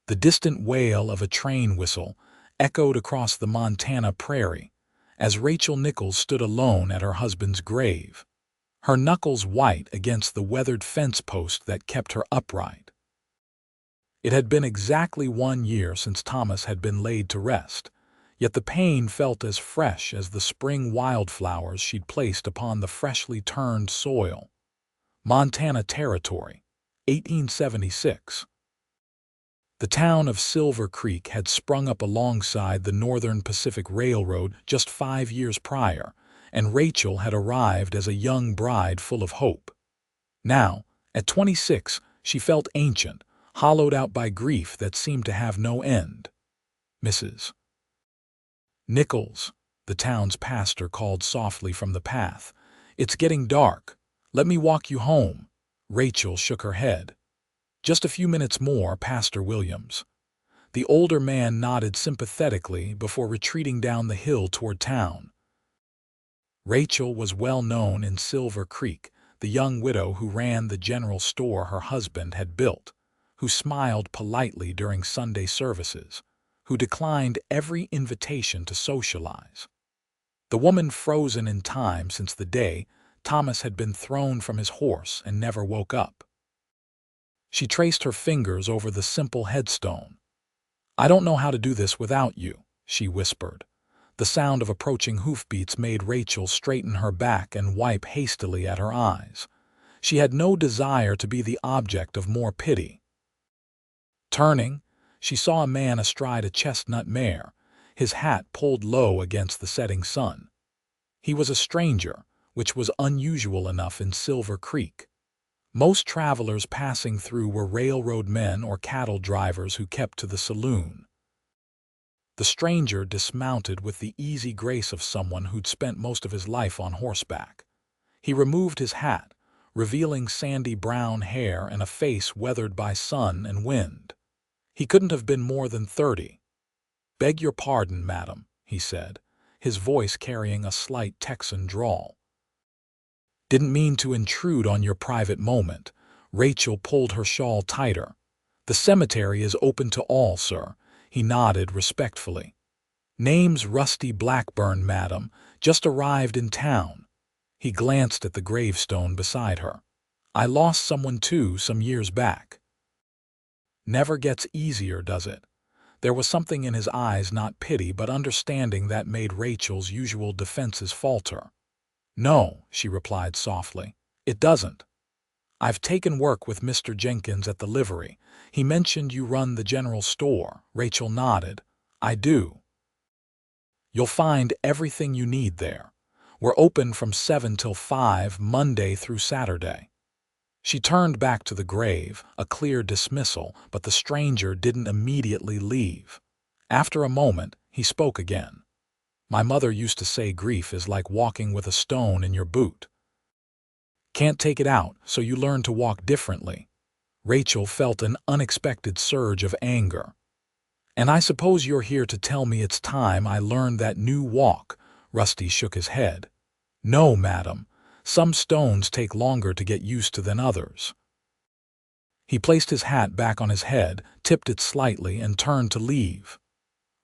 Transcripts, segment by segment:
The distant wail of a train whistle echoed across the Montana prairie as Rachel Nichols stood alone at her husband's grave, her knuckles white against the weathered fence post that kept her upright. It had been exactly 1 year since Thomas had been laid to rest, yet the pain felt as fresh as the spring wildflowers she'd placed upon the freshly turned soil. Montana Territory, 1876. The town of Silver Creek had sprung up alongside the Northern Pacific Railroad just 5 years prior, and Rachel had arrived as a young bride full of hope. Now, at 26, she felt ancient, hollowed out by grief that seemed to have no end. Mrs. Nichols, the town's pastor called softly from the path. "It's getting dark. Let me walk you home." Rachel shook her head. "Just a few minutes more, Pastor Williams." The older man nodded sympathetically before retreating down the hill toward town. Rachel was well known in Silver Creek, the young widow who ran the general store her husband had built, who smiled politely during Sunday services, who declined every invitation to socialize. The woman frozen in time since the day Thomas had been thrown from his horse and never woke up. She traced her fingers over the simple headstone. "I don't know how to do this without you," she whispered. The sound of approaching hoofbeats made Rachel straighten her back and wipe hastily at her eyes. She had no desire to be the object of more pity. Turning, she saw a man astride a chestnut mare, his hat pulled low against the setting sun. He was a stranger, which was unusual enough in Silver Creek. Most travelers passing through were railroad men or cattle drivers who kept to the saloon. The stranger dismounted with the easy grace of someone who'd spent most of his life on horseback. He removed his hat, revealing sandy brown hair and a face weathered by sun and wind. He couldn't have been more than 30. "Beg your pardon, madam," he said, his voice carrying a slight Texan drawl. "Didn't mean to intrude on your private moment." Rachel pulled her shawl tighter. "The cemetery is open to all, sir." He nodded respectfully. "Name's Rusty Blackburn, madam. Just arrived in town." He glanced at the gravestone beside her. "I lost someone too some years back." Never gets easier, does it? There was something in his eyes, not pity but understanding, that made Rachel's usual defenses falter. "No," she replied softly, "it doesn't. I've taken work with Mr. Jenkins at the livery. He mentioned you run the general store." Rachel nodded. "I do. You'll find everything you need there. We're open from 7 till 5, Monday through Saturday." She turned back to the grave, a clear dismissal, but the stranger didn't immediately leave. After a moment, he spoke again. "My mother used to say grief is like walking with a stone in your boot. Can't take it out, so you learn to walk differently." Rachel felt an unexpected surge of anger. "And I suppose you're here to tell me it's time I learned that new walk?" Rusty shook his head. "No, madam. Some stones take longer to get used to than others." He placed his hat back on his head, tipped it slightly, and turned to leave.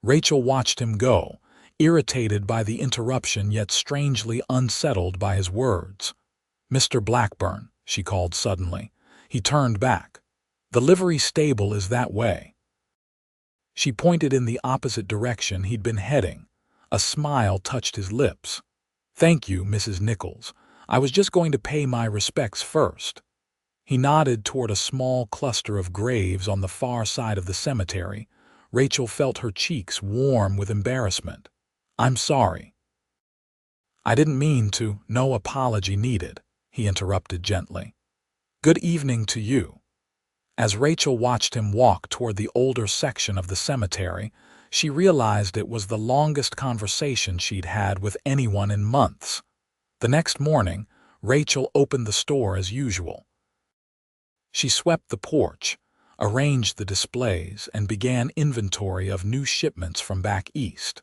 Rachel watched him go, irritated by the interruption yet strangely unsettled by his words. "Mr. Blackburn," she called suddenly. He turned back. "The livery stable is that way." She pointed in the opposite direction he'd been heading. A smile touched his lips. "Thank you, Mrs. Nichols. I was just going to pay my respects first." He nodded toward a small cluster of graves on the far side of the cemetery. Rachel felt her cheeks warm with embarrassment. "I'm sorry." "I didn't mean to." "No apology needed," he interrupted gently. "Good evening to you." As Rachel watched him walk toward the older section of the cemetery, she realized it was the longest conversation she'd had with anyone in months. The next morning, Rachel opened the store as usual. She swept the porch, arranged the displays, and began inventory of new shipments from back east.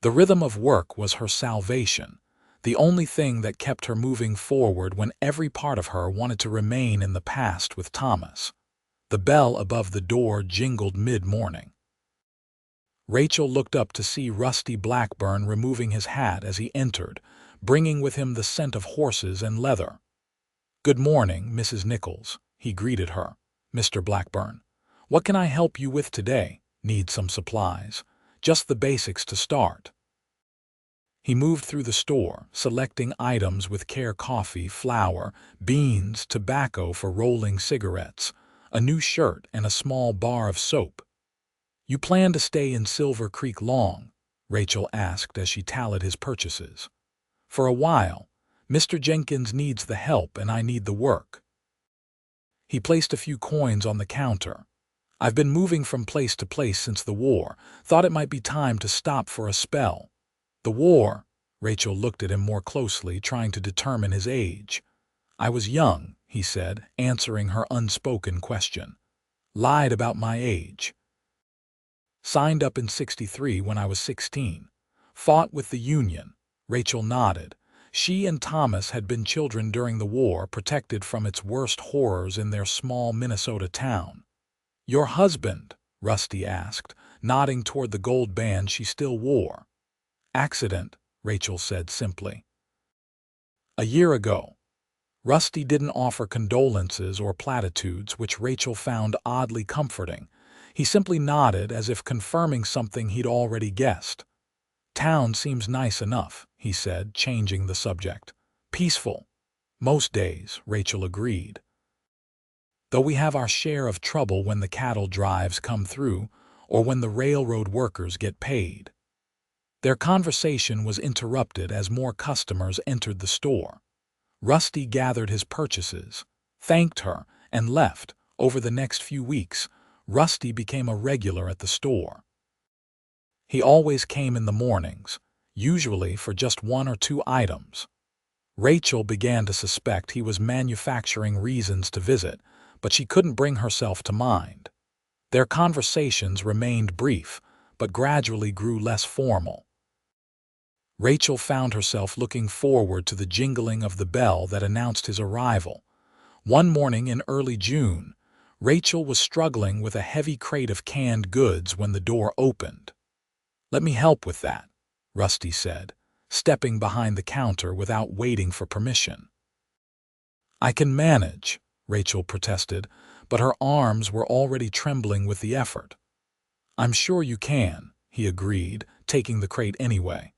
The rhythm of work was her salvation, the only thing that kept her moving forward when every part of her wanted to remain in the past with Thomas. The bell above the door jingled mid-morning. Rachel looked up to see Rusty Blackburn removing his hat as he entered, bringing with him the scent of horses and leather. "Good morning, Mrs. Nichols," he greeted her. "Mr. Blackburn, what can I help you with today? Need some supplies? Just the basics to start." He moved through the store, selecting items with care: coffee, flour, beans, tobacco for rolling cigarettes, a new shirt, and a small bar of soap. "You plan to stay in Silver Creek long?" Rachel asked as she tallied his purchases. "For a while. Mr. Jenkins needs the help and I need the work." He placed a few coins on the counter. "I've been moving from place to place since the war. Thought it might be time to stop for a spell." "The war?" Rachel looked at him more closely, trying to determine his age. "I was young," he said, answering her unspoken question. "Lied about my age. Signed up in '63 when I was 16. Fought with the Union." Rachel nodded. She and Thomas had been children during the war, protected from its worst horrors in their small Minnesota town. "Your husband?" Rusty asked, nodding toward the gold band she still wore. "Accident," Rachel said simply. "A year ago." Rusty didn't offer condolences or platitudes, which Rachel found oddly comforting. He simply nodded as if confirming something he'd already guessed. "Town seems nice enough," he said, changing the subject. "Peaceful." "Most days," Rachel agreed. "Though we have our share of trouble when the cattle drives come through or when the railroad workers get paid." Their conversation was interrupted as more customers entered the store. Rusty gathered his purchases, thanked her, and left. Over the next few weeks, Rusty became a regular at the store. He always came in the mornings, usually for just one or two items. Rachel began to suspect he was manufacturing reasons to visit, but she couldn't bring herself to mind. Their conversations remained brief, but gradually grew less formal. Rachel found herself looking forward to the jingling of the bell that announced his arrival. One morning in early June, Rachel was struggling with a heavy crate of canned goods when the door opened. "Let me help with that," Rusty said, stepping behind the counter without waiting for permission. "I can manage," Rachel protested, but her arms were already trembling with the effort. "I'm sure you can," he agreed, taking the crate anyway.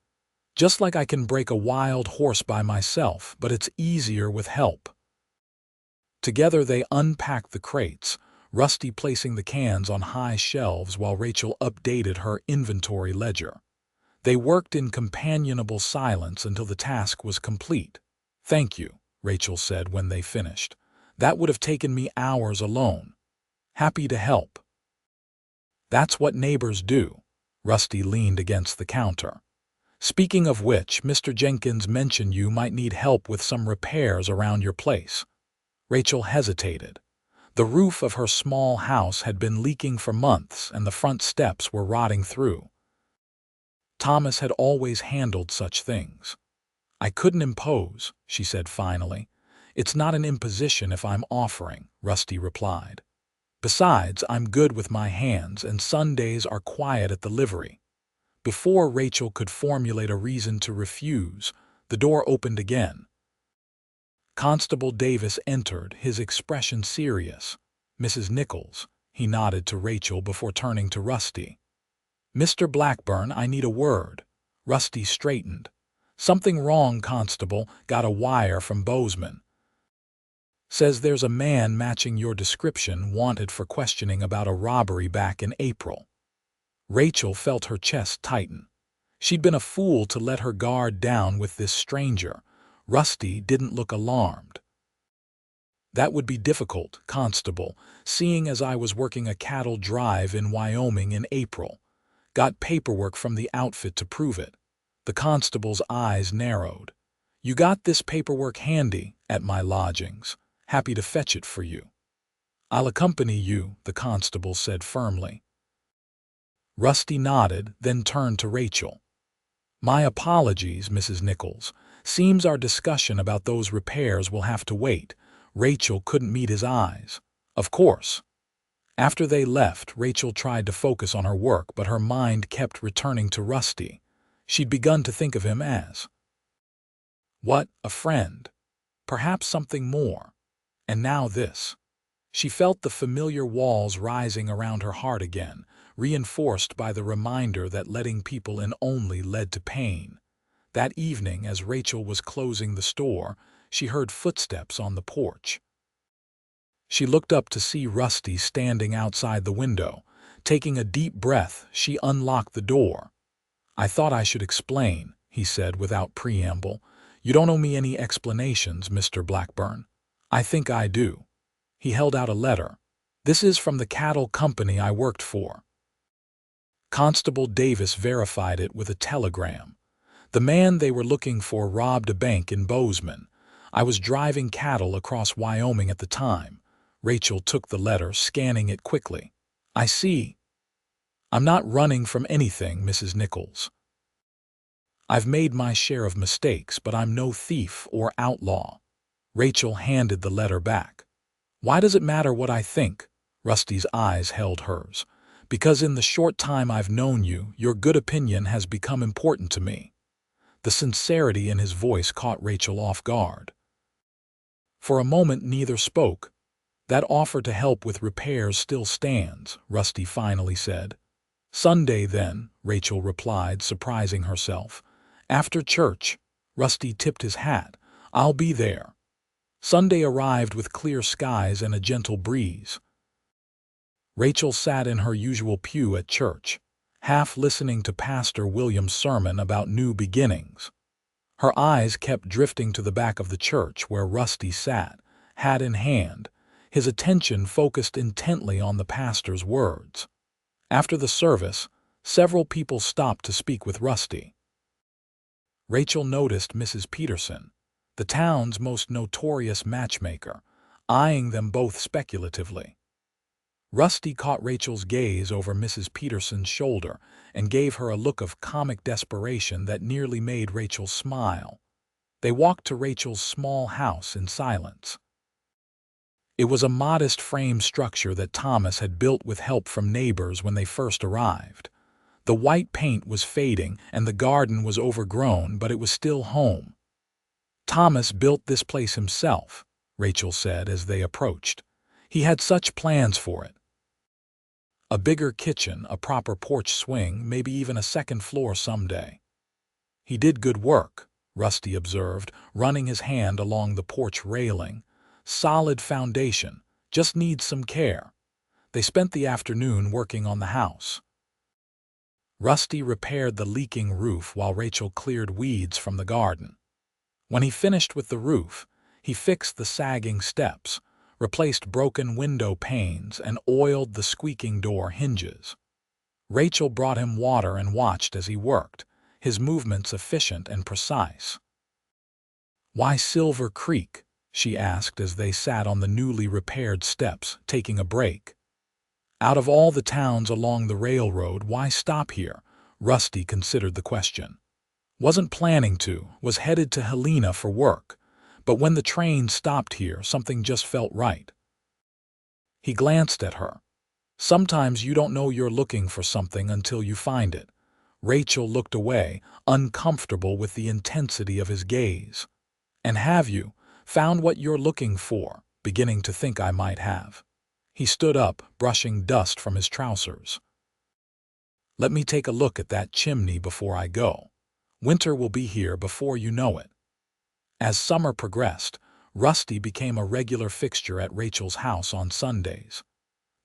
"Just like I can break a wild horse by myself, but it's easier with help." Together they unpacked the crates, Rusty placing the cans on high shelves while Rachel updated her inventory ledger. They worked in companionable silence until the task was complete. "Thank you," Rachel said when they finished. "That would have taken me hours alone." "Happy to help." "That's what neighbors do." Rusty leaned against the counter. "Speaking of which, Mr. Jenkins mentioned you might need help with some repairs around your place." Rachel hesitated. The roof of her small house had been leaking for months and the front steps were rotting through. Thomas had always handled such things. "I couldn't impose," she said finally. "It's not an imposition if I'm offering," Rusty replied. "Besides, I'm good with my hands and Sundays are quiet at the livery." Before Rachel could formulate a reason to refuse, the door opened again. Constable Davis entered, his expression serious. "Mrs. Nichols," he nodded to Rachel before turning to Rusty. "Mr. Blackburn, I need a word." Rusty straightened. "Something wrong, Constable. Got a wire from Bozeman. Says there's a man matching your description wanted for questioning about a robbery back in April." Rachel felt her chest tighten. She'd been a fool to let her guard down with this stranger. Rusty didn't look alarmed. "That would be difficult, Constable, seeing as I was working a cattle drive in Wyoming in April. Got paperwork from the outfit to prove it." The constable's eyes narrowed. "You got this paperwork handy?" "At my lodgings. Happy to fetch it for you." "I'll accompany you," the constable said firmly. Rusty nodded, then turned to Rachel. "My apologies, Mrs. Nichols. Seems our discussion about those repairs will have to wait." Rachel couldn't meet his eyes. "Of course." After they left, Rachel tried to focus on her work, but her mind kept returning to Rusty. She'd begun to think of him as a friend, perhaps something more. And now this. She felt the familiar walls rising around her heart again, reinforced by the reminder that letting people in only led to pain. That evening, as Rachel was closing the store, she heard footsteps on the porch. She looked up to see Rusty standing outside the window. Taking a deep breath, she unlocked the door. "I thought I should explain," he said without preamble. "You don't owe me any explanations, Mr. Blackburn." "I think I do." He held out a letter. "This is from the cattle company I worked for." Constable Davis verified it with a telegram. "The man they were looking for robbed a bank in Bozeman. I was driving cattle across Wyoming at the time." Rachel took the letter, scanning it quickly. "I see. I'm not running from anything, Mrs. Nichols. I've made my share of mistakes, but I'm no thief or outlaw." Rachel handed the letter back. "Why does it matter what I think?" Rusty's eyes held hers. "Because in the short time I've known you, your good opinion has become important to me." The sincerity in his voice caught Rachel off guard. For a moment neither spoke. "That offer to help with repairs still stands," Rusty finally said. "Sunday, then," Rachel replied, surprising herself. "After church." Rusty tipped his hat. "I'll be there." Sunday arrived with clear skies and a gentle breeze. Rachel sat in her usual pew at church, half listening to Pastor William's sermon about new beginnings. Her eyes kept drifting to the back of the church where Rusty sat, hat in hand, his attention focused intently on the pastor's words. After the service, several people stopped to speak with Rusty. Rachel noticed Mrs. Peterson, the town's most notorious matchmaker, eyeing them both speculatively. Rusty caught Rachel's gaze over Mrs. Peterson's shoulder and gave her a look of comic desperation that nearly made Rachel smile. They walked to Rachel's small house in silence. It was a modest frame structure that Thomas had built with help from neighbors when they first arrived. The white paint was fading and the garden was overgrown, but it was still home. "Thomas built this place himself," Rachel said as they approached. "He had such plans for it. A bigger kitchen, a proper porch swing, maybe even a second floor someday." "He did good work," Rusty observed, running his hand along the porch railing. "Solid foundation, just needs some care." They spent the afternoon working on the house. Rusty repaired the leaking roof while Rachel cleared weeds from the garden. When he finished with the roof, he fixed the sagging steps, replaced broken window panes, and oiled the squeaking door hinges. Rachel brought him water and watched as he worked, his movements efficient and precise. "Why Silver Creek?" she asked as they sat on the newly repaired steps, taking a break. "Out of all the towns along the railroad, why stop here?" Rusty considered the question. "Wasn't planning to, was headed to Helena for work. But when the train stopped here, something just felt right." He glanced at her. "Sometimes you don't know you're looking for something until you find it." Rachel looked away, uncomfortable with the intensity of his gaze. "And have you found what you're looking for?" "Beginning to think I might have." He stood up, brushing dust from his trousers. "Let me take a look at that chimney before I go. Winter will be here before you know it." As summer progressed, Rusty became a regular fixture at Rachel's house on Sundays.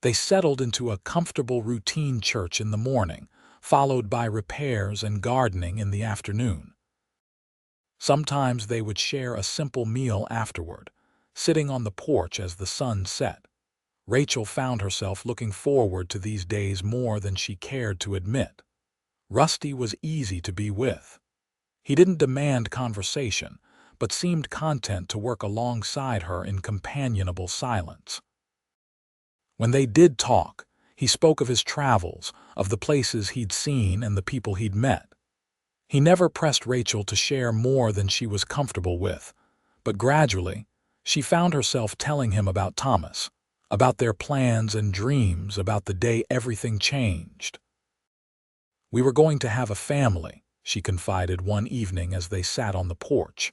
They settled into a comfortable routine: church in the morning, followed by repairs and gardening in the afternoon. Sometimes they would share a simple meal afterward, sitting on the porch as the sun set. Rachel found herself looking forward to these days more than she cared to admit. Rusty was easy to be with. He didn't demand conversation, but seemed content to work alongside her in companionable silence. When they did talk, he spoke of his travels, of the places he'd seen and the people he'd met. He never pressed Rachel to share more than she was comfortable with, but gradually, she found herself telling him about Thomas, about their plans and dreams, about the day everything changed. "We were going to have a family," she confided one evening as they sat on the porch.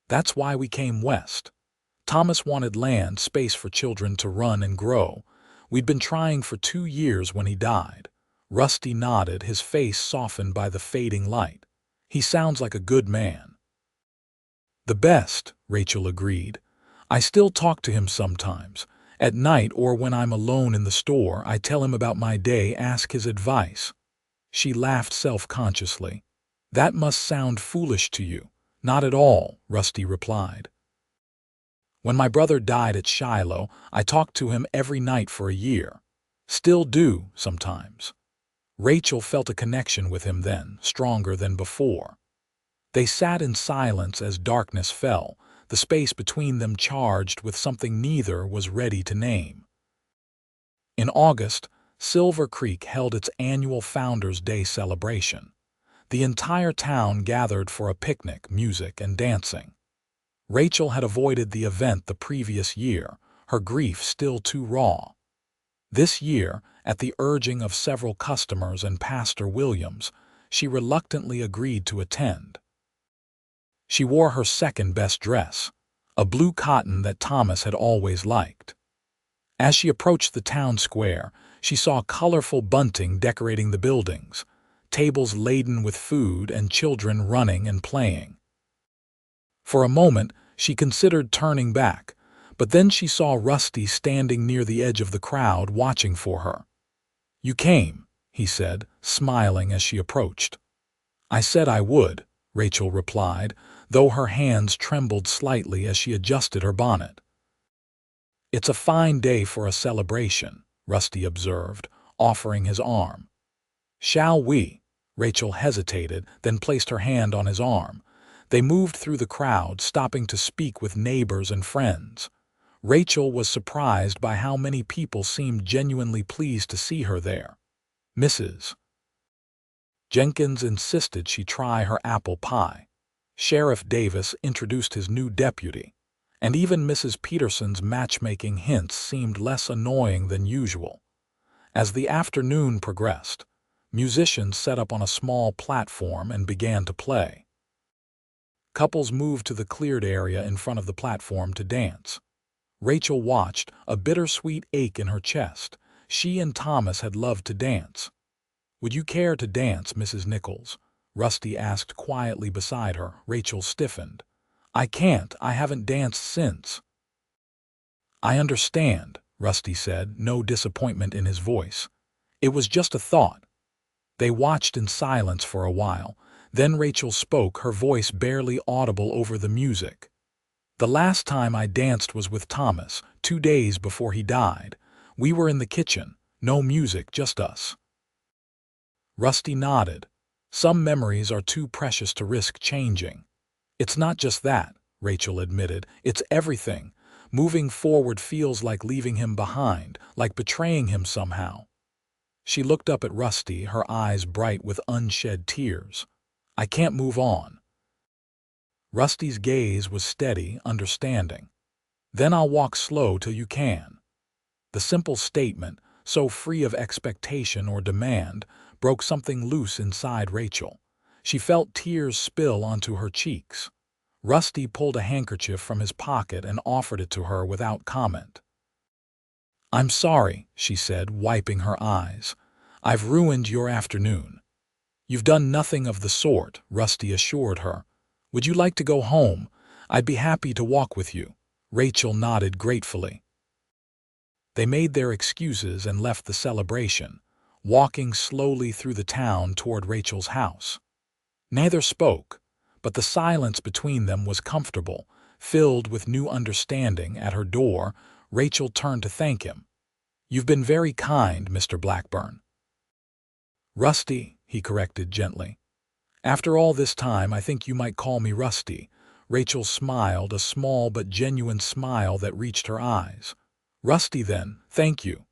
"That's why we came west. Thomas wanted land, space for children to run and grow. We'd been trying for 2 years when he died." Rusty nodded, his face softened by the fading light. "He sounds like a good man." "The best," Rachel agreed. "I still talk to him sometimes. At night or when I'm alone in the store, I tell him about my day, ask his advice." She laughed self-consciously. "That must sound foolish to you." "Not at all," Rusty replied. "When my brother died at Shiloh, I talked to him every night for a year. Still do, sometimes." Rachel felt a connection with him then, stronger than before. They sat in silence as darkness fell, the space between them charged with something neither was ready to name. In August, Silver Creek held its annual Founders' Day celebration. The entire town gathered for a picnic, music, and dancing. Rachel had avoided the event the previous year, her grief still too raw. This year, at the urging of several customers and Pastor Williams, she reluctantly agreed to attend. She wore her second-best dress, a blue cotton that Thomas had always liked. As she approached the town square, she saw colorful bunting decorating the buildings, tables laden with food and children running and playing. For a moment, she considered turning back, but then she saw Rusty standing near the edge of the crowd watching for her. "You came," he said, smiling as she approached. "I said I would," Rachel replied, though her hands trembled slightly as she adjusted her bonnet. "It's a fine day for a celebration," Rusty observed, offering his arm. "Shall we?" Rachel hesitated, then placed her hand on his arm. They moved through the crowd, stopping to speak with neighbors and friends. Rachel was surprised by how many people seemed genuinely pleased to see her there. Mrs. Jenkins insisted she try her apple pie. Sheriff Davis introduced his new deputy, and even Mrs. Peterson's matchmaking hints seemed less annoying than usual. As the afternoon progressed, musicians set up on a small platform and began to play. Couples moved to the cleared area in front of the platform to dance. Rachel watched, a bittersweet ache in her chest. She and Thomas had loved to dance. "Would you care to dance, Mrs. Nichols?" Rusty asked quietly beside her. Rachel stiffened. "I can't. I haven't danced since." "I understand," Rusty said, no disappointment in his voice. "It was just a thought." They watched in silence for a while. Then Rachel spoke, her voice barely audible over the music. "The last time I danced was with Thomas, 2 days before he died. We were in the kitchen, no music, just us." Rusty nodded. "Some memories are too precious to risk changing." "It's not just that," Rachel admitted. "It's everything. Moving forward feels like leaving him behind, like betraying him somehow." She looked up at Rusty, her eyes bright with unshed tears. "I can't move on." Rusty's gaze was steady, understanding. "Then I'll walk slow till you can." The simple statement, so free of expectation or demand, broke something loose inside Rachel. She felt tears spill onto her cheeks. Rusty pulled a handkerchief from his pocket and offered it to her without comment. "I'm sorry," she said, wiping her eyes. "I've ruined your afternoon." "You've done nothing of the sort," Rusty assured her. "Would you like to go home? I'd be happy to walk with you." Rachel nodded gratefully. They made their excuses and left the celebration, walking slowly through the town toward Rachel's house. Neither spoke, but the silence between them was comfortable, filled with new understanding. At her door, Rachel turned to thank him. "You've been very kind, Mr. Blackburn." "Rusty," he corrected gently. "After all this time, I think you might call me Rusty." Rachel smiled, a small but genuine smile that reached her eyes. "Rusty then, thank you."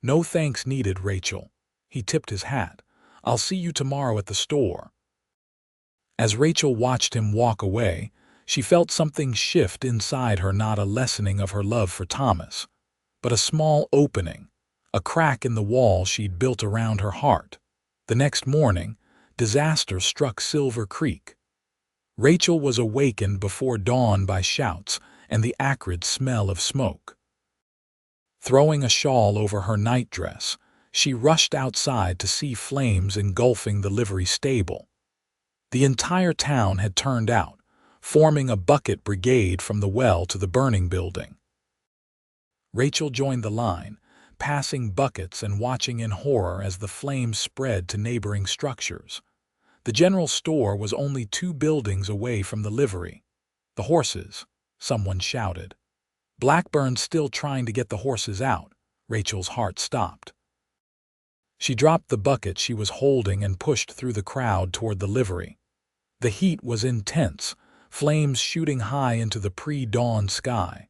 "No thanks needed, Rachel." He tipped his hat. "I'll see you tomorrow at the store." As Rachel watched him walk away, she felt something shift inside her, not a lessening of her love for Thomas, but a small opening, a crack in the wall she'd built around her heart. The next morning, disaster struck Silver Creek. Rachel was awakened before dawn by shouts and the acrid smell of smoke. Throwing a shawl over her nightdress, she rushed outside to see flames engulfing the livery stable. The entire town had turned out, forming a bucket brigade from the well to the burning building. Rachel joined the line, passing buckets and watching in horror as the flames spread to neighboring structures. The general store was only 2 buildings away from the livery. "The horses," someone shouted. "Blackburn's still trying to get the horses out." Rachel's heart stopped. She dropped the bucket she was holding and pushed through the crowd toward the livery. The heat was intense, flames shooting high into the pre-dawn sky.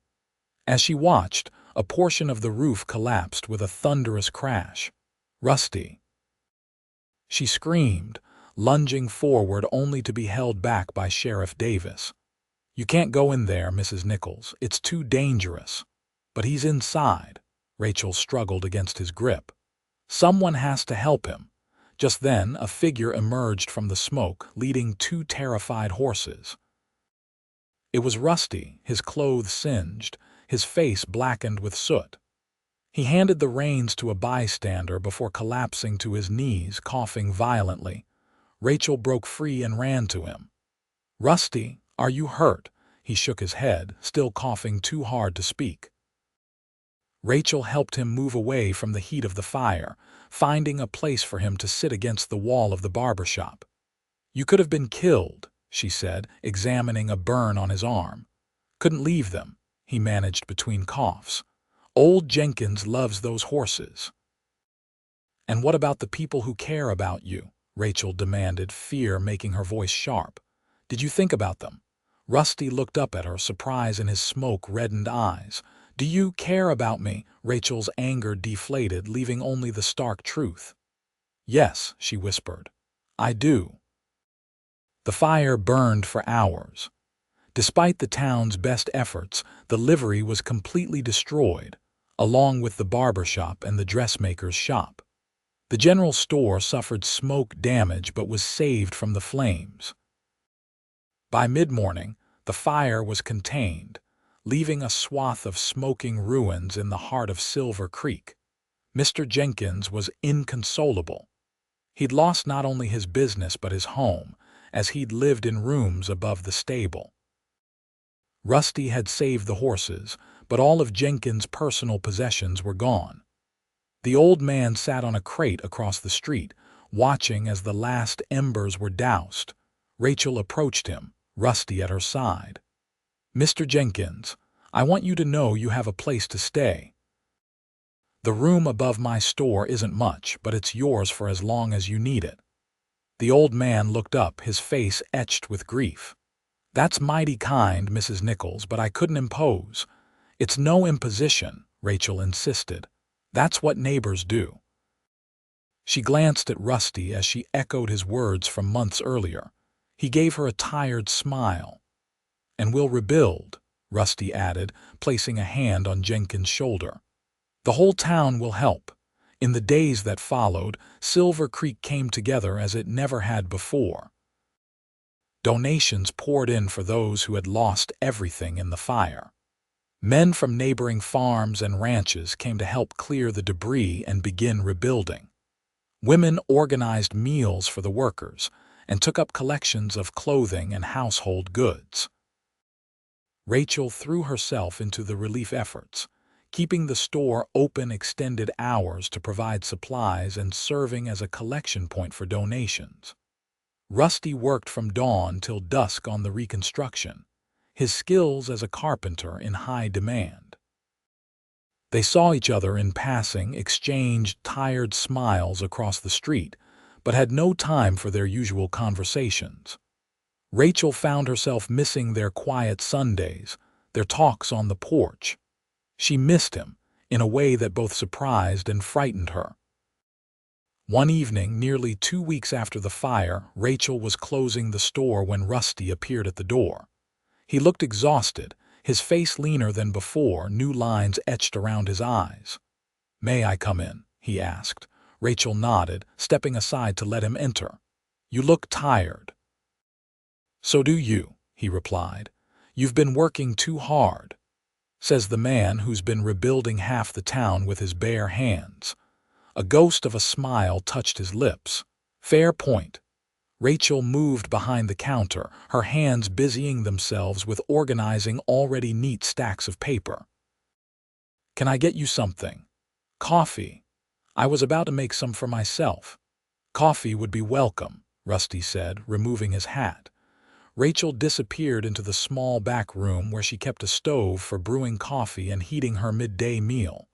As she watched, a portion of the roof collapsed with a thunderous crash. "Rusty!" She screamed, lunging forward only to be held back by Sheriff Davis. "You can't go in there, Mrs. Nichols. It's too dangerous." "But he's inside." Rachel struggled against his grip. "Someone has to help him." Just then, a figure emerged from the smoke, leading 2 terrified horses. It was Rusty, his clothes singed, his face blackened with soot. He handed the reins to a bystander before collapsing to his knees, coughing violently. Rachel broke free and ran to him. "Rusty, are you hurt?" He shook his head, still coughing too hard to speak. Rachel helped him move away from the heat of the fire, finding a place for him to sit against the wall of the barber shop. "You could have been killed," she said, examining a burn on his arm. "Couldn't leave them," he managed between coughs. "Old Jenkins loves those horses." "And what about the people who care about you?" Rachel demanded, fear making her voice sharp. "Did you think about them?" Rusty looked up at her, surprise in his smoke-reddened eyes. "Do you care about me?" Rachel's anger deflated, leaving only the stark truth. "Yes," she whispered. "I do." The fire burned for hours. Despite the town's best efforts, the livery was completely destroyed, along with the barber shop and the dressmaker's shop. The general store suffered smoke damage but was saved from the flames. By mid-morning, the fire was contained, leaving a swath of smoking ruins in the heart of Silver Creek. Mr. Jenkins was inconsolable. He'd lost not only his business but his home, as he'd lived in rooms above the stable. Rusty had saved the horses, but all of Jenkins' personal possessions were gone. The old man sat on a crate across the street, watching as the last embers were doused. Rachel approached him, Rusty at her side. "Mr. Jenkins, I want you to know you have a place to stay. The room above my store isn't much, but it's yours for as long as you need it." The old man looked up, his face etched with grief. "That's mighty kind, Mrs. Nichols, but I couldn't impose." "It's no imposition," Rachel insisted. "That's what neighbors do." She glanced at Rusty as she echoed his words from months earlier. He gave her a tired smile. "And we'll rebuild," Rusty added, placing a hand on Jenkins' shoulder. "The whole town will help." In the days that followed, Silver Creek came together as it never had before. Donations poured in for those who had lost everything in the fire. Men from neighboring farms and ranches came to help clear the debris and begin rebuilding. Women organized meals for the workers and took up collections of clothing and household goods. Rachel threw herself into the relief efforts, keeping the store open extended hours to provide supplies and serving as a collection point for donations. Rusty worked from dawn till dusk on the reconstruction, his skills as a carpenter in high demand. They saw each other in passing, exchanged tired smiles across the street, but had no time for their usual conversations. Rachel found herself missing their quiet Sundays, their talks on the porch. She missed him in a way that both surprised and frightened her. One evening, nearly 2 weeks after the fire, Rachel was closing the store when Rusty appeared at the door. He looked exhausted, his face leaner than before, new lines etched around his eyes. "May I come in?" he asked. Rachel nodded, stepping aside to let him enter. "You look tired." "So do you," he replied. "You've been working too hard," says the man who's been rebuilding half the town with his bare hands. A ghost of a smile touched his lips. "Fair point." Rachel moved behind the counter, her hands busying themselves with organizing already neat stacks of paper. "Can I get you something?" "Coffee. I was about to make some for myself." "Coffee would be welcome," Rusty said, removing his hat. Rachel disappeared into the small back room where she kept a stove for brewing coffee and heating her midday meal.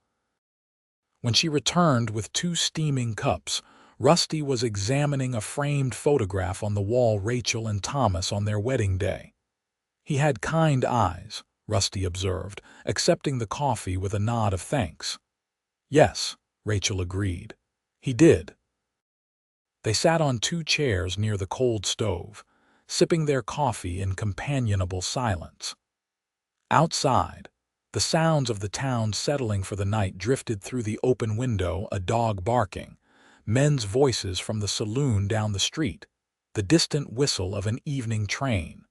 When she returned with 2 steaming cups, Rusty was examining a framed photograph on the wall of Rachel and Thomas on their wedding day. "He had kind eyes," Rusty observed, accepting the coffee with a nod of thanks. "Yes," Rachel agreed. "He did." They sat on 2 chairs near the cold stove, sipping their coffee in companionable silence. Outside, the sounds of the town settling for the night drifted through the open window, a dog barking, men's voices from the saloon down the street, the distant whistle of an evening train.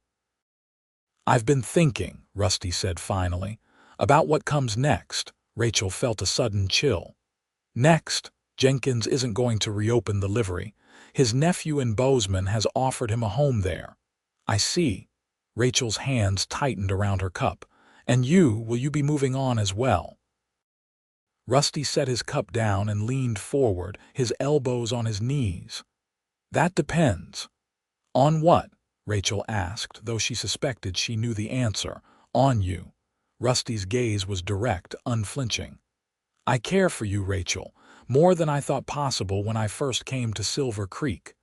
"I've been thinking," Rusty said finally, "about what comes next." Rachel felt a sudden chill. "Next? Jenkins isn't going to reopen the livery. His nephew in Bozeman has offered him a home there." "I see." Rachel's hands tightened around her cup. "And will you be moving on as well?" Rusty set his cup down and leaned forward, his elbows on his knees. "That depends." "On what?" Rachel asked, though she suspected she knew the answer. "On you." Rusty's gaze was direct, unflinching. "I care for you, Rachel, more than I thought possible when I first came to Silver Creek.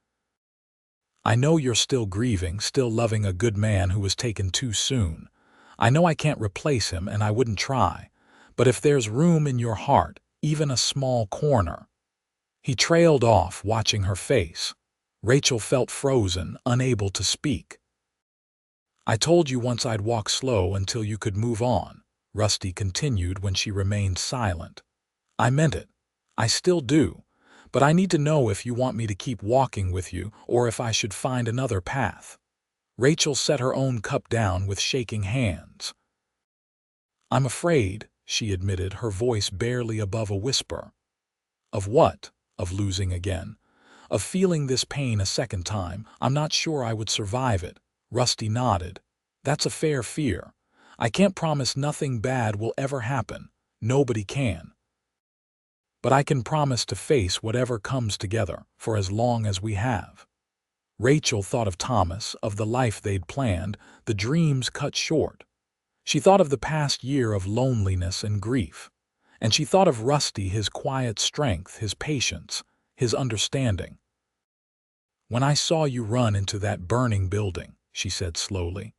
I know you're still grieving, still loving a good man who was taken too soon. I know I can't replace him, and I wouldn't try. But if there's room in your heart, even a small corner—" He trailed off, watching her face. Rachel felt frozen, unable to speak. "I told you once I'd walk slow until you could move on," Rusty continued when she remained silent. "I meant it. I still do. But I need to know if you want me to keep walking with you or if I should find another path." Rachel set her own cup down with shaking hands. "I'm afraid," she admitted, her voice barely above a whisper. "Of what? Of losing again? Of feeling this pain a second time? I'm not sure I would survive it." Rusty nodded. "That's a fair fear. I can't promise nothing bad will ever happen. Nobody can. But I can promise to face whatever comes together for as long as we have." Rachel thought of Thomas, of the life they'd planned, the dreams cut short. She thought of the past year of loneliness and grief. And she thought of Rusty, his quiet strength, his patience, his understanding. "When I saw you run into that burning building," she said slowly,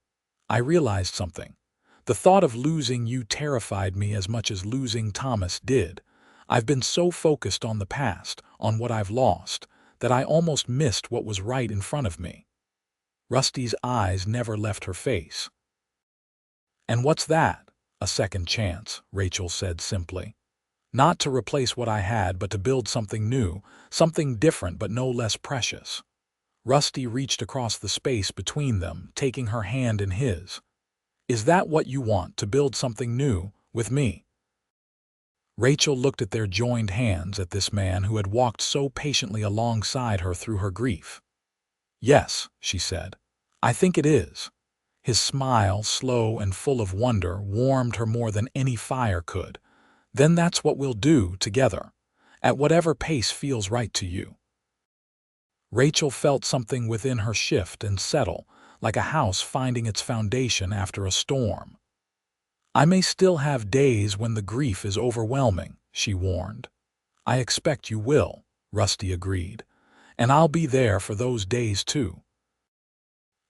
"I realized something. The thought of losing you terrified me as much as losing Thomas did. I've been so focused on the past, on what I've lost, that I almost missed what was right in front of me." Rusty's eyes never left her face. "And what's that?" "A second chance," Rachel said simply. "Not to replace what I had, but to build something new, something different but no less precious." Rusty reached across the space between them, taking her hand in his. "Is that what you want, to build something new, with me?" Rachel looked at their joined hands, at this man who had walked so patiently alongside her through her grief. "Yes," she said. "I think it is." His smile, slow and full of wonder, warmed her more than any fire could. "Then that's what we'll do, together, at whatever pace feels right to you." Rachel felt something within her shift and settle, like a house finding its foundation after a storm. "I may still have days when the grief is overwhelming," she warned. "I expect you will," Rusty agreed. "And I'll be there for those days too.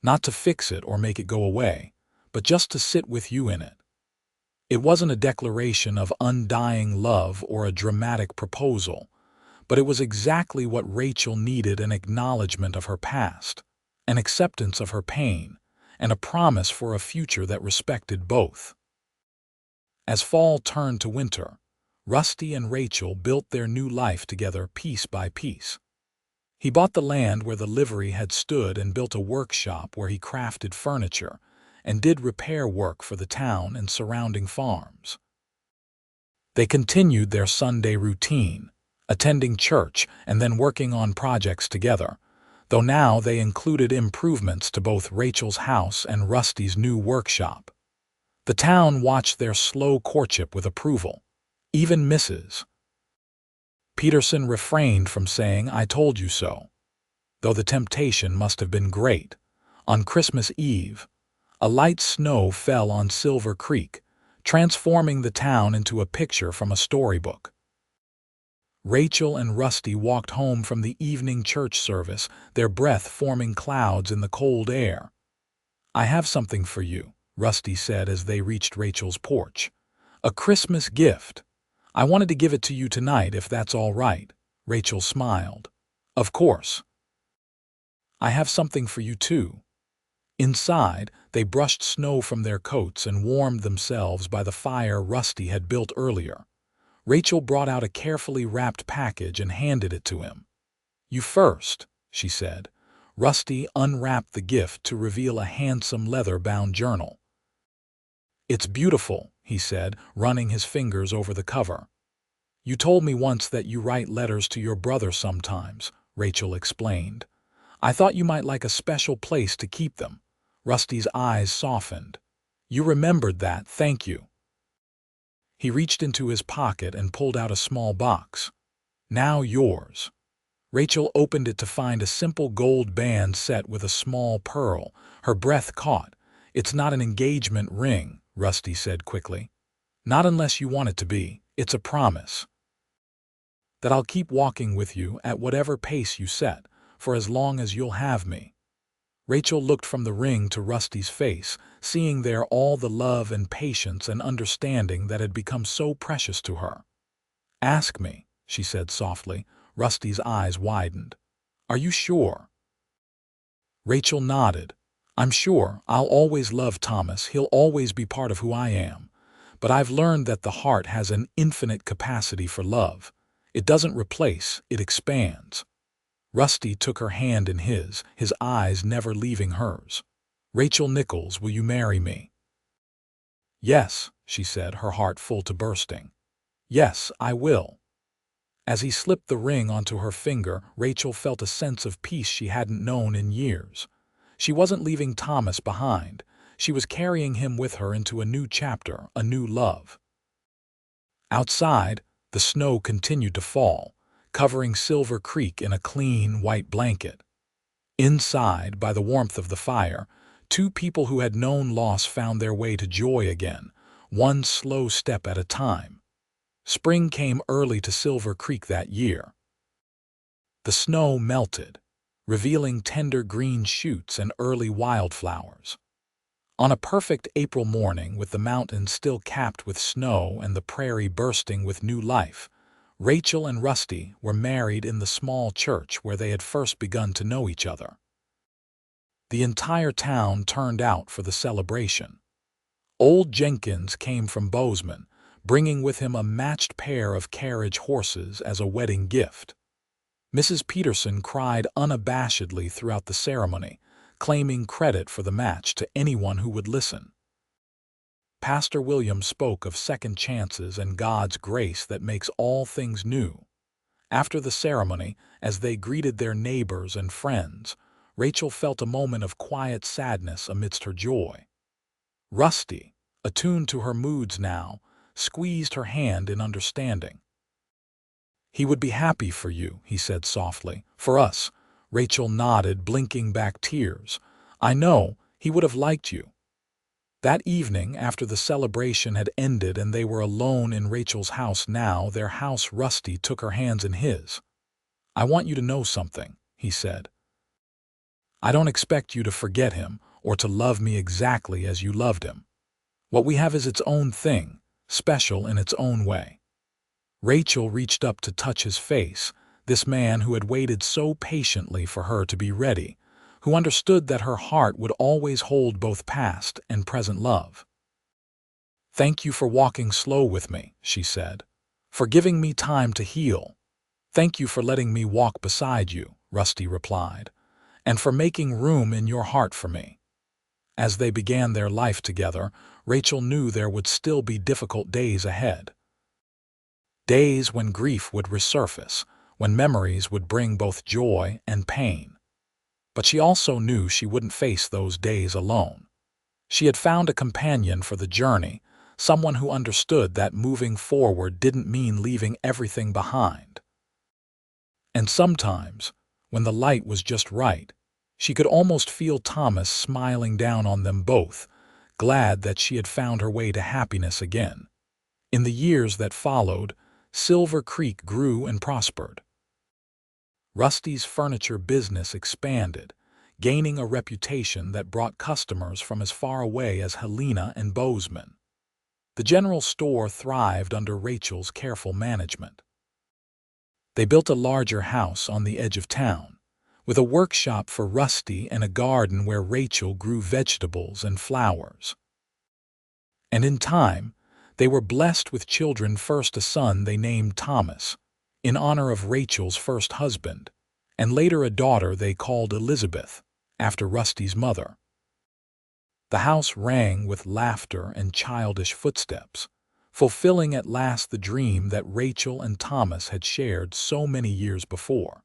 Not to fix it or make it go away, but just to sit with you in it." It wasn't a declaration of undying love or a dramatic proposal, but it was exactly what Rachel needed: an acknowledgement of her past, an acceptance of her pain, and a promise for a future that respected both. As fall turned to winter, Rusty and Rachel built their new life together piece by piece. He bought the land where the livery had stood and built a workshop where he crafted furniture and did repair work for the town and surrounding farms. They continued their Sunday routine, attending church and then working on projects together, though now they included improvements to both Rachel's house and Rusty's new workshop. The town watched their slow courtship with approval. Even Mrs. Peterson refrained from saying, "I told you so," though the temptation must have been great. On Christmas Eve, a light snow fell on Silver Creek, transforming the town into a picture from a storybook. Rachel and Rusty walked home from the evening church service, their breath forming clouds in the cold air. "I have something for you," Rusty said as they reached Rachel's porch. "A Christmas gift. I wanted to give it to you tonight if that's all right." Rachel smiled. "Of course. I have something for you too." Inside, they brushed snow from their coats and warmed themselves by the fire Rusty had built earlier. Rachel brought out a carefully wrapped package and handed it to him. "You first," she said. Rusty unwrapped the gift to reveal a handsome leather-bound journal. "It's beautiful," he said, running his fingers over the cover. "You told me once that you write letters to your brother sometimes," Rachel explained. "I thought you might like a special place to keep them." Rusty's eyes softened. "You remembered that, thank you." He reached into his pocket and pulled out a small box. "Now yours." Rachel opened it to find a simple gold band set with a small pearl. Her breath caught. "It's not an engagement ring," Rusty said quickly. "Not unless you want it to be. It's a promise that I'll keep walking with you at whatever pace you set, for as long as you'll have me." Rachel looked from the ring to Rusty's face, seeing there all the love and patience and understanding that had become so precious to her. "Ask me," she said softly. Rusty's eyes widened. "Are you sure?" Rachel nodded. "I'm sure. I'll always love Thomas. He'll always be part of who I am. But I've learned that the heart has an infinite capacity for love. It doesn't replace, it expands." Rusty took her hand in his eyes never leaving hers. "Rachel Nichols, will you marry me?" "Yes," she said, her heart full to bursting. "Yes, I will." As he slipped the ring onto her finger, Rachel felt a sense of peace she hadn't known in years. She wasn't leaving Thomas behind. She was carrying him with her into a new chapter, a new love. Outside, the snow continued to fall, covering Silver Creek in a clean, white blanket. Inside, by the warmth of the fire, two people who had known loss found their way to joy again, one slow step at a time. Spring came early to Silver Creek that year. The snow melted, revealing tender green shoots and early wildflowers. On a perfect April morning, with the mountains still capped with snow and the prairie bursting with new life, Rachel and Rusty were married in the small church where they had first begun to know each other. The entire town turned out for the celebration. Old Jenkins came from Bozeman, bringing with him a matched pair of carriage horses as a wedding gift. Mrs. Peterson cried unabashedly throughout the ceremony, claiming credit for the match to anyone who would listen. Pastor William spoke of second chances and God's grace that makes all things new. After the ceremony, as they greeted their neighbors and friends, Rachel felt a moment of quiet sadness amidst her joy. Rusty, attuned to her moods now, squeezed her hand in understanding. "He would be happy for you," he said softly. "For us." Rachel nodded, blinking back tears. "I know, he would have liked you." That evening, after the celebration had ended and they were alone in Rachel's house now, their house, Rusty took her hands in his. "I want you to know something," he said. "I don't expect you to forget him or to love me exactly as you loved him. What we have is its own thing, special in its own way." Rachel reached up to touch his face, this man who had waited so patiently for her to be ready, who understood that her heart would always hold both past and present love. "Thank you for walking slow with me," she said. "For giving me time to heal." "Thank you for letting me walk beside you," Rusty replied, "and for making room in your heart for me." As they began their life together, Rachel knew there would still be difficult days ahead. Days when grief would resurface, when memories would bring both joy and pain. But she also knew she wouldn't face those days alone. She had found a companion for the journey, someone who understood that moving forward didn't mean leaving everything behind. And sometimes, when the light was just right, she could almost feel Thomas smiling down on them both, glad that she had found her way to happiness again. In the years that followed, Silver Creek grew and prospered. Rusty's furniture business expanded, gaining a reputation that brought customers from as far away as Helena and Bozeman. The general store thrived under Rachel's careful management. They built a larger house on the edge of town, with a workshop for Rusty and a garden where Rachel grew vegetables and flowers. And in time, they were blessed with children, first a son they named Thomas, in honor of Rachel's first husband, and later a daughter they called Elizabeth, after Rusty's mother. The house rang with laughter and childish footsteps, fulfilling at last the dream that Rachel and Thomas had shared so many years before.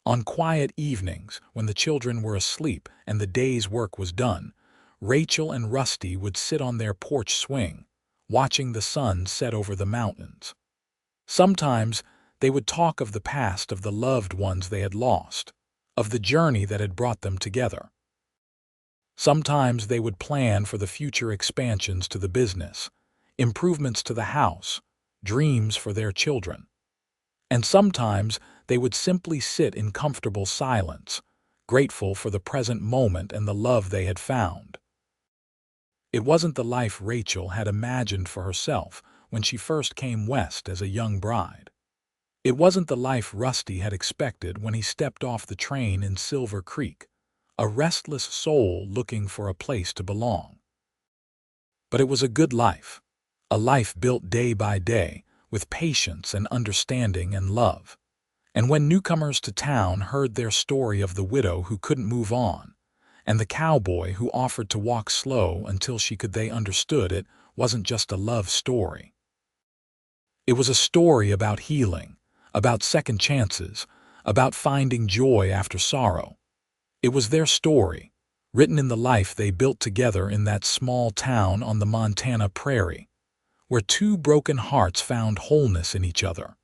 On quiet evenings, when the children were asleep and the day's work was done, Rachel and Rusty would sit on their porch swing, watching the sun set over the mountains. Sometimes they would talk of the past, of the loved ones they had lost, of the journey that had brought them together. Sometimes they would plan for the future expansions to the business, improvements to the house, dreams for their children. And sometimes they would simply sit in comfortable silence, grateful for the present moment and the love they had found. It wasn't the life Rachel had imagined for herself when she first came west as a young bride. It wasn't the life Rusty had expected when he stepped off the train in Silver Creek, a restless soul looking for a place to belong. But it was a good life, a life built day by day, with patience and understanding and love. And when newcomers to town heard their story of the widow who couldn't move on, and the cowboy who offered to walk slow until she could, they understood it wasn't just a love story. It was a story about healing, about second chances, about finding joy after sorrow. It was their story, written in the life they built together in that small town on the Montana prairie, where two broken hearts found wholeness in each other.